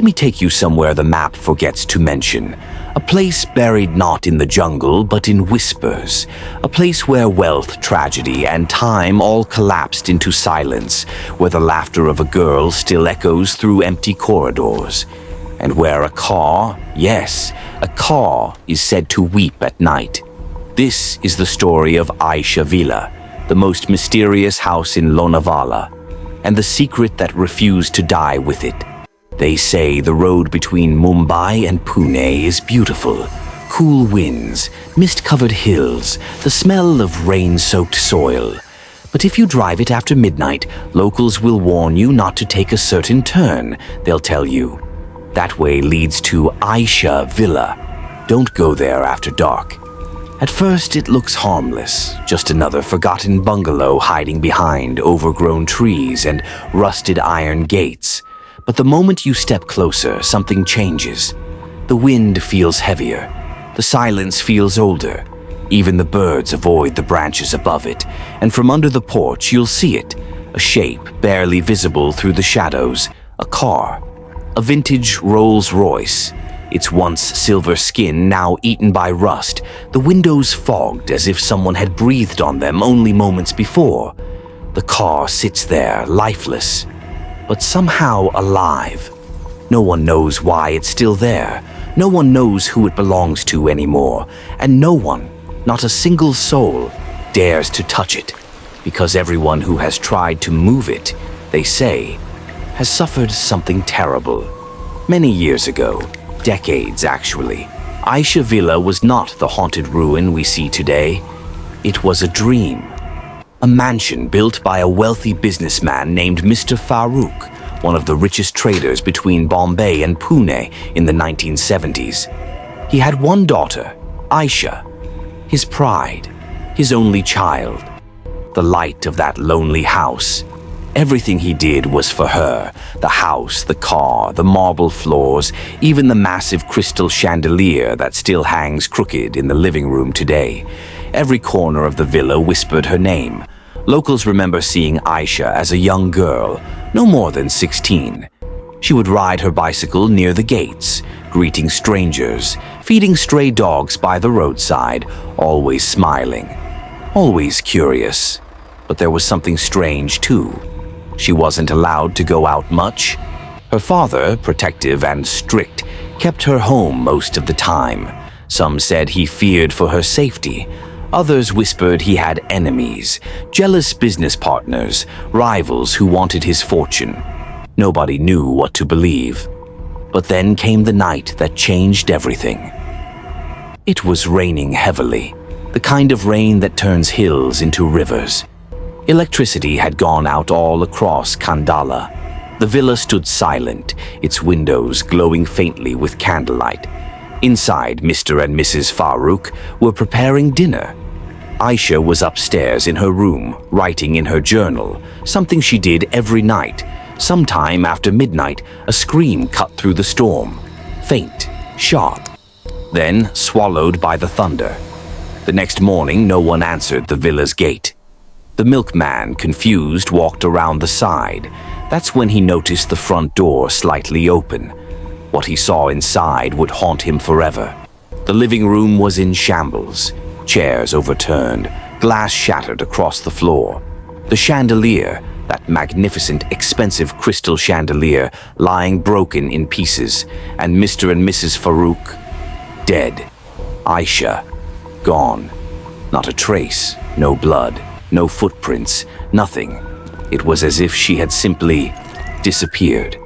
Let me take you somewhere the map forgets to mention. A place buried not in the jungle, but in whispers. A place where wealth, tragedy, and time all collapsed into silence, where the laughter of a girl still echoes through empty corridors. And where a car, yes, a car, is said to weep at night. This is the story of Ayesha Villa, the most mysterious house in Lonavala, and the secret that refused to die with it. They say the road between Mumbai and Pune is beautiful. Cool winds, mist-covered hills, the smell of rain-soaked soil. But if you drive it after midnight, locals will warn you not to take a certain turn. They'll tell you, that way leads to Ayesha Villa. Don't go there after dark. At first, it looks harmless, just another forgotten bungalow hiding behind overgrown trees and rusted iron gates. But the moment you step closer, something changes. The wind feels heavier. The silence feels older. Even the birds avoid the branches above it, and from under the porch you'll see it, a shape barely visible through the shadows, a car, a vintage Rolls-Royce. Its once silver skin now eaten by rust, the windows fogged as if someone had breathed on them only moments before. The car sits there, lifeless, but somehow alive. No one knows why it's still there. No one knows who it belongs to anymore, and no one, not a single soul, dares to touch it, because everyone who has tried to move it, they say, has suffered something terrible. Many years ago, decades actually, Ayesha Villa was not the haunted ruin we see today. It was a dream. A mansion built by a wealthy businessman named Mr. Farooq, one of the richest traders between Bombay and Pune in the 1970s. He had one daughter, Ayesha, his pride, his only child, the light of that lonely house. Everything he did was for her, the house, the car, the marble floors, even the massive crystal chandelier that still hangs crooked in the living room today. Every corner of the villa whispered her name. Locals remember seeing Ayesha as a young girl, no more than 16. She would ride her bicycle near the gates, greeting strangers, feeding stray dogs by the roadside, always smiling, always curious. But there was something strange too. She wasn't allowed to go out much. Her father, protective and strict, kept her home most of the time. Some said he feared for her safety. Others whispered he had enemies, jealous business partners, rivals who wanted his fortune. Nobody knew what to believe. But then came the night that changed everything. It was raining heavily, the kind of rain that turns hills into rivers. Electricity had gone out all across Khandala. The villa stood silent, its windows glowing faintly with candlelight. Inside, Mr. and Mrs. Farooq were preparing dinner. Ayesha was upstairs in her room, writing in her journal, something she did every night. Sometime after midnight, a scream cut through the storm, faint, sharp, then swallowed by the thunder. The next morning, no one answered the villa's gate. The milkman, confused, walked around the side. That's when he noticed the front door slightly open. What he saw inside would haunt him forever. The living room was in shambles. Chairs overturned, glass shattered across the floor. The chandelier, that magnificent, expensive crystal chandelier, lying broken in pieces, and Mr. and Mrs. Farooq, dead. Ayesha, gone. Not a trace, no blood, no footprints, nothing. It was as if she had simply disappeared.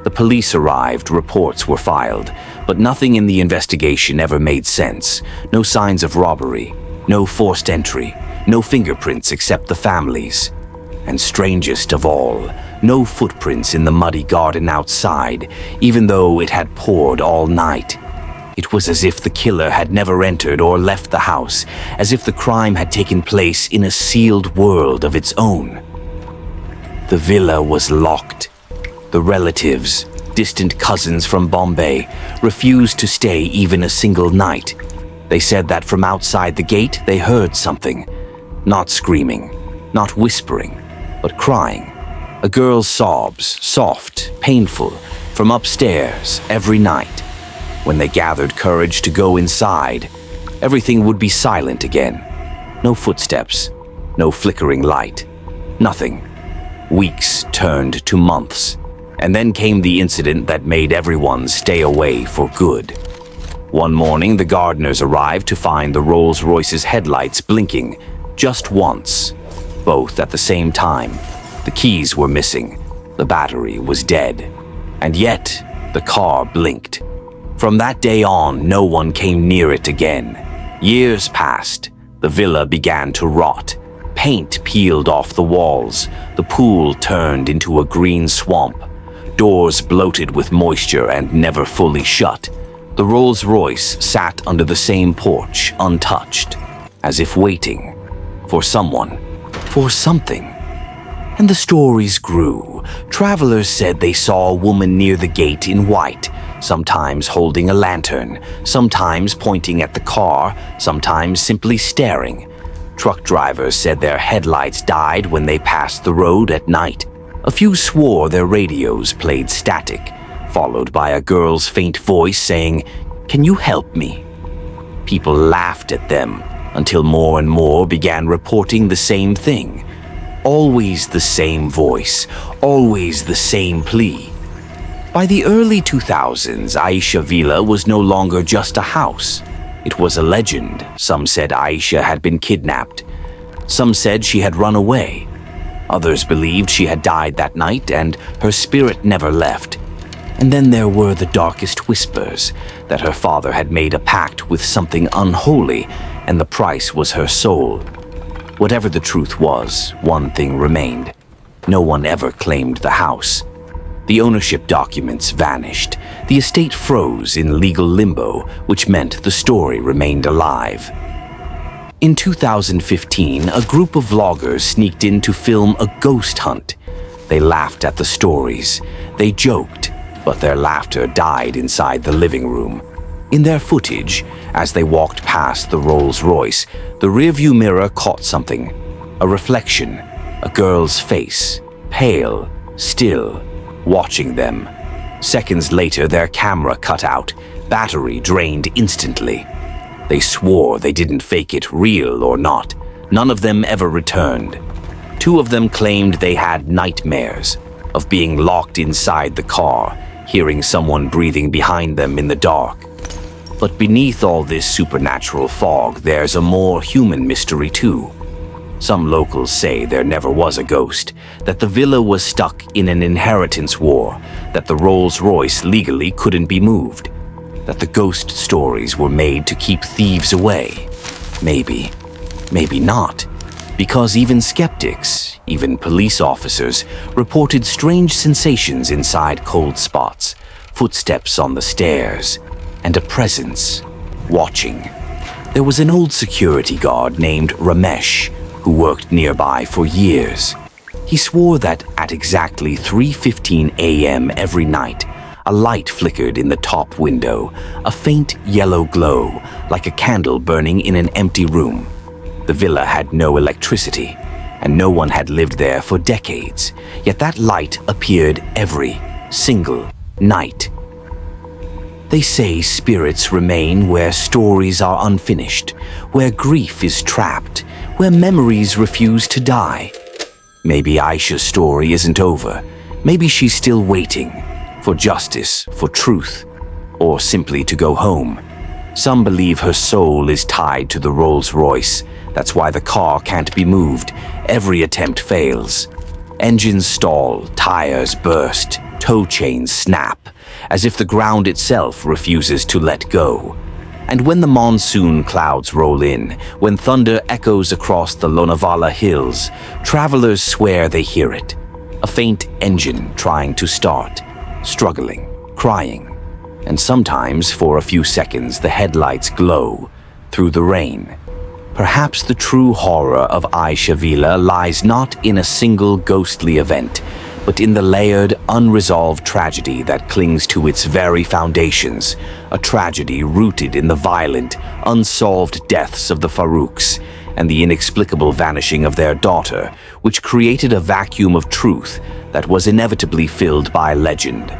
The police arrived, reports were filed, but nothing in the investigation ever made sense. No signs of robbery, no forced entry, no fingerprints except the family's. And strangest of all, no footprints in the muddy garden outside, even though it had poured all night. It was as if the killer had never entered or left the house, as if the crime had taken place in a sealed world of its own. The villa was locked. The relatives, distant cousins from Bombay, refused to stay even a single night. They said that from outside the gate they heard something. Not screaming, not whispering, but crying. A girl's sobs, soft, painful, From upstairs, every night, when they gathered courage to go inside, everything would be silent again. No footsteps, no flickering light, nothing. Weeks turned to months, and then came the incident that made everyone stay away for good. One morning, the gardeners arrived to find the Rolls-Royce's headlights blinking just once, both at the same time. The keys were missing, the battery was dead, and yet the car blinked. From that day on, no one came near it again. Years passed. The villa began to rot. Paint peeled off the walls. The pool turned into a green swamp. Doors bloated with moisture and never fully shut. The Rolls-Royce sat under the same porch, untouched, as if waiting for someone, for something. And the stories grew. Travelers said they saw a woman near the gate in white, sometimes holding a lantern, sometimes pointing at the car, sometimes simply staring. Truck drivers said their headlights died when they passed the road at night. A few swore their radios played static, followed by a girl's faint voice saying, "Can you help me?" People laughed at them until more and more began reporting the same thing. Always the same voice, always the same plea. By the early 2000s, Ayesha Villa was no longer just a house. It was a legend. Some said Ayesha had been kidnapped. Some said she had run away. Others believed she had died that night and her spirit never left. And then there were the darkest whispers that her father had made a pact with something unholy and the price was her soul. Whatever the truth was, one thing remained. No one ever claimed the house. The ownership documents vanished. The estate froze in legal limbo, which meant the story remained alive. In 2015, a group of vloggers sneaked in to film a ghost hunt. They laughed at the stories. They joked, but their laughter died inside the living room. In their footage, as they walked past the Rolls-Royce, the rearview mirror caught something. A reflection, a girl's face, pale, still, watching them. Seconds later, their camera cut out, battery drained instantly. They swore they didn't fake it, real or not. None of them ever returned. Two of them claimed they had nightmares of being locked inside the car, hearing someone breathing behind them in the dark. But beneath all this supernatural fog, there's a more human mystery too. Some locals say there never was a ghost, that the villa was stuck in an inheritance war, that the Rolls-Royce legally couldn't be moved, that the ghost stories were made to keep thieves away. Maybe, maybe not, because even skeptics, even police officers, reported strange sensations inside cold spots, footsteps on the stairs, and a presence, watching. There was an old security guard named Ramesh, who worked nearby for years. He swore that at exactly 3:15 a.m. every night, a light flickered in the top window, a faint yellow glow, like a candle burning in an empty room. The villa had no electricity, and no one had lived there for decades, yet that light appeared every single night. They say spirits remain where stories are unfinished, where grief is trapped, where memories refuse to die. Maybe Ayesha's story isn't over. Maybe she's still waiting for justice, for truth, or simply to go home. Some believe her soul is tied to the Rolls-Royce. That's why the car can't be moved. Every attempt fails. Engines stall, tires burst, tow chains snap, as if the ground itself refuses to let go. And when the monsoon clouds roll in, when thunder echoes across the Lonavala hills, travelers swear they hear it. A faint engine trying to start, struggling, crying. And sometimes, for a few seconds, the headlights glow through the rain. Perhaps the true horror of Ayesha Villa lies not in a single ghostly event, but in the layered, unresolved tragedy that clings to its very foundations, a tragedy rooted in the violent, unsolved deaths of the Farouks and the inexplicable vanishing of their daughter, which created a vacuum of truth that was inevitably filled by legend.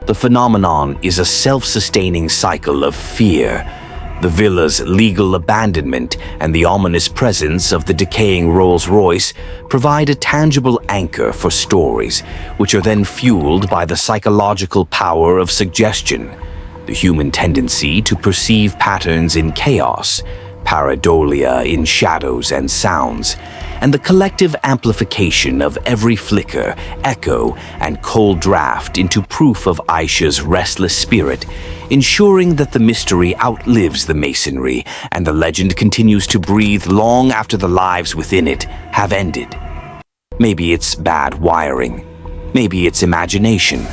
The phenomenon is a self-sustaining cycle of fear. The villa's legal abandonment and the ominous presence of the decaying Rolls-Royce provide a tangible anchor for stories, which are then fueled by the psychological power of suggestion, the human tendency to perceive patterns in chaos, pareidolia in shadows and sounds, and the collective amplification of every flicker, echo, and cold draft into proof of Ayesha's restless spirit, ensuring that the mystery outlives the masonry and the legend continues to breathe long after the lives within it have ended. Maybe it's bad wiring, maybe it's imagination,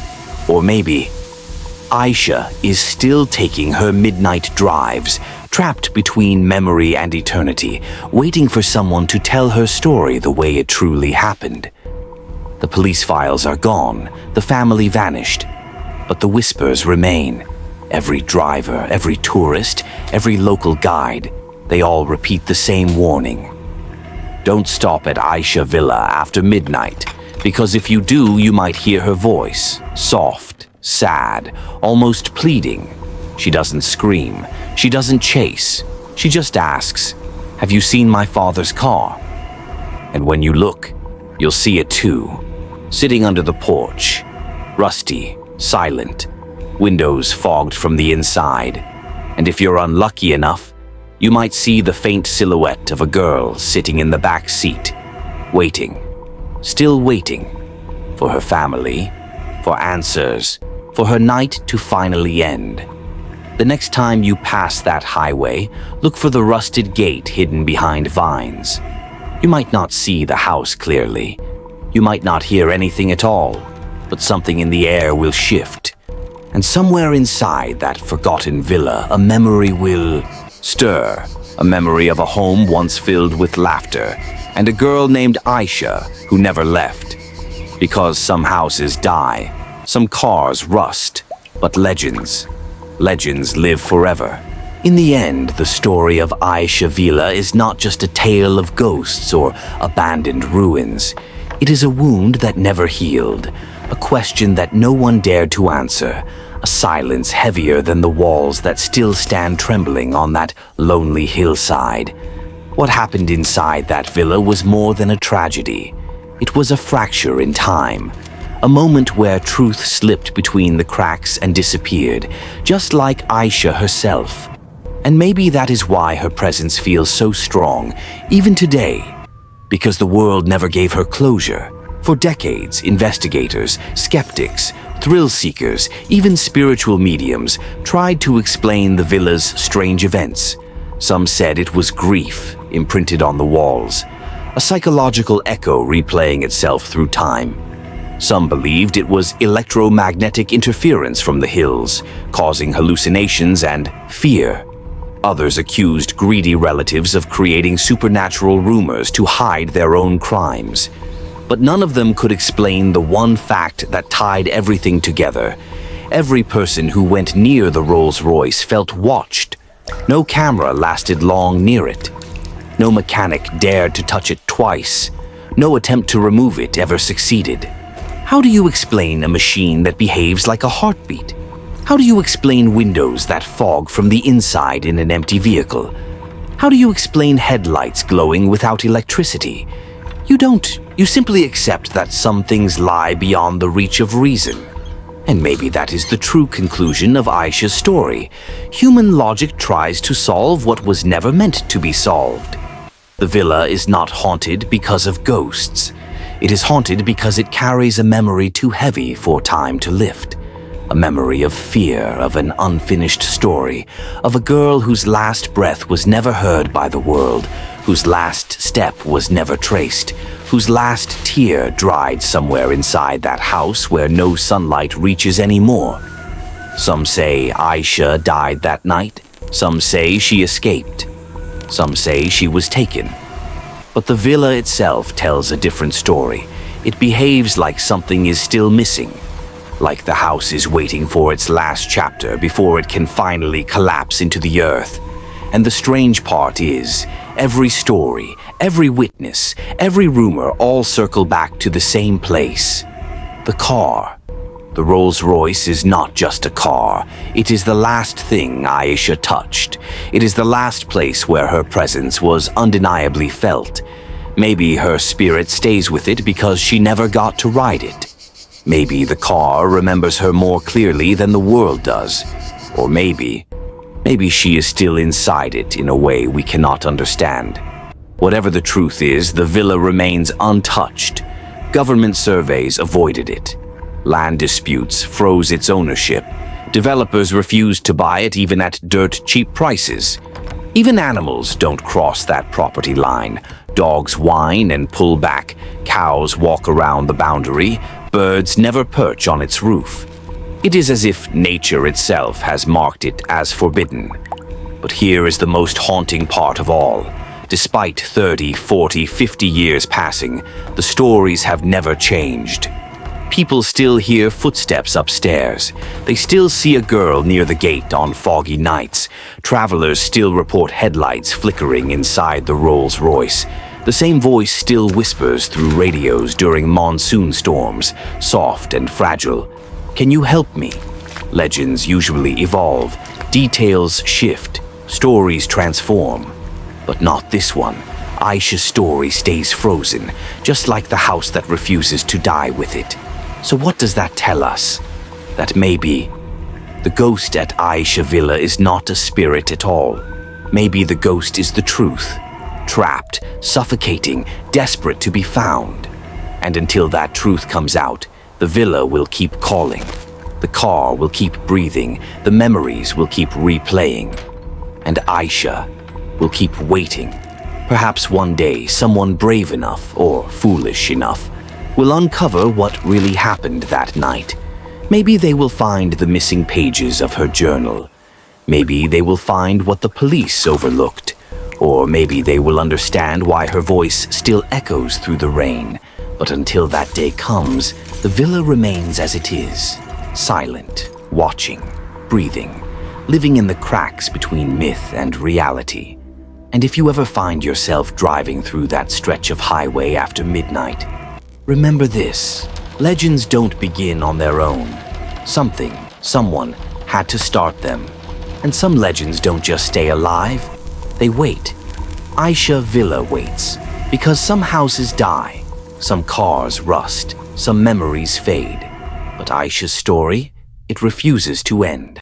or maybe Ayesha is still taking her midnight drives, trapped between memory and eternity, waiting for someone to tell her story the way it truly happened. The police files are gone, the family vanished, but the whispers remain. Every driver, every tourist, every local guide, they all repeat the same warning. Don't stop at Ayesha Villa after midnight, because if you do, you might hear her voice, soft, sad, almost pleading. She doesn't scream, she doesn't chase, she just asks, "Have you seen my father's car?" And when you look, you'll see it too, sitting under the porch, rusty, silent, windows fogged from the inside, and if you're unlucky enough, you might see the faint silhouette of a girl sitting in the back seat, waiting, still waiting, for her family, for answers, for her night to finally end. The next time you pass that highway, look for the rusted gate hidden behind vines. You might not see the house clearly. You might not hear anything at all, but something in the air will shift. And somewhere inside that forgotten villa, a memory will stir. A memory of a home once filled with laughter, and a girl named Ayesha who never left. Because some houses die, some cars rust, but legends live forever. In the end, the story of Ayesha Villa is not just a tale of ghosts or abandoned ruins. It is a wound that never healed, a question that no one dared to answer, a silence heavier than the walls that still stand trembling on that lonely hillside. What happened inside that villa was more than a tragedy. It was a fracture in time, a moment where truth slipped between the cracks and disappeared, just like Ayesha herself. And maybe that is why her presence feels so strong, even today, because the world never gave her closure. For decades, investigators, skeptics, thrill seekers, even spiritual mediums tried to explain the villa's strange events. Some said it was grief imprinted on the walls, a psychological echo replaying itself through time. Some believed it was electromagnetic interference from the hills, causing hallucinations and fear. Others accused greedy relatives of creating supernatural rumors to hide their own crimes. But none of them could explain the one fact that tied everything together. Every person who went near the Rolls-Royce felt watched. No camera lasted long near it. No mechanic dared to touch it twice. No attempt to remove it ever succeeded. How do you explain a machine that behaves like a heartbeat? How do you explain windows that fog from the inside in an empty vehicle? How do you explain headlights glowing without electricity? You don't. You simply accept that some things lie beyond the reach of reason. And maybe that is the true conclusion of Ayesha's story. Human logic tries to solve what was never meant to be solved. The villa is not haunted because of ghosts. It is haunted because it carries a memory too heavy for time to lift. A memory of fear, of an unfinished story, of a girl whose last breath was never heard by the world, whose last step was never traced, whose last tear dried somewhere inside that house where no sunlight reaches anymore. Some say Ayesha died that night. Some say she escaped. Some say she was taken. But the villa itself tells a different story. It behaves like something is still missing, like the house is waiting for its last chapter before it can finally collapse into the earth. And the strange part is, every story, every witness, every rumor all circle back to the same place. The car. The Rolls-Royce is not just a car. It is the last thing Ayesha touched. It is the last place where her presence was undeniably felt. Maybe her spirit stays with it because she never got to ride it. Maybe the car remembers her more clearly than the world does. Or maybe she is still inside it in a way we cannot understand. Whatever the truth is, the villa remains untouched. Government surveys avoided it. Land disputes froze its ownership. Developers refused to buy it even at dirt-cheap prices. Even animals don't cross that property line. Dogs whine and pull back. Cows walk around the boundary. Birds never perch on its roof. It is as if nature itself has marked it as forbidden. But here is the most haunting part of all. Despite 30, 40, 50 years passing, the stories have never changed. People still hear footsteps upstairs. They still see a girl near the gate on foggy nights. Travelers still report headlights flickering inside the Rolls-Royce. The same voice still whispers through radios during monsoon storms, soft and fragile. Can you help me? Legends usually evolve. Details shift. Stories transform. But not this one. Ayesha's story stays frozen, just like the house that refuses to die with it. So what does that tell us? That maybe the ghost at Ayesha Villa is not a spirit at all. Maybe the ghost is the truth. Trapped, suffocating, desperate to be found. And until that truth comes out, the villa will keep calling. The car will keep breathing. The memories will keep replaying. And Ayesha will keep waiting. Perhaps one day someone brave enough or foolish enough will uncover what really happened that night. Maybe they will find the missing pages of her journal. Maybe they will find what the police overlooked. Or maybe they will understand why her voice still echoes through the rain. But until that day comes, the villa remains as it is, silent, watching, breathing, living in the cracks between myth and reality. And if you ever find yourself driving through that stretch of highway after midnight, remember this: legends don't begin on their own. Someone had to start them. And some legends don't just stay alive, they wait. Ayesha Villa waits, because some houses die, some cars rust, some memories fade. But Ayesha's story, it refuses to end.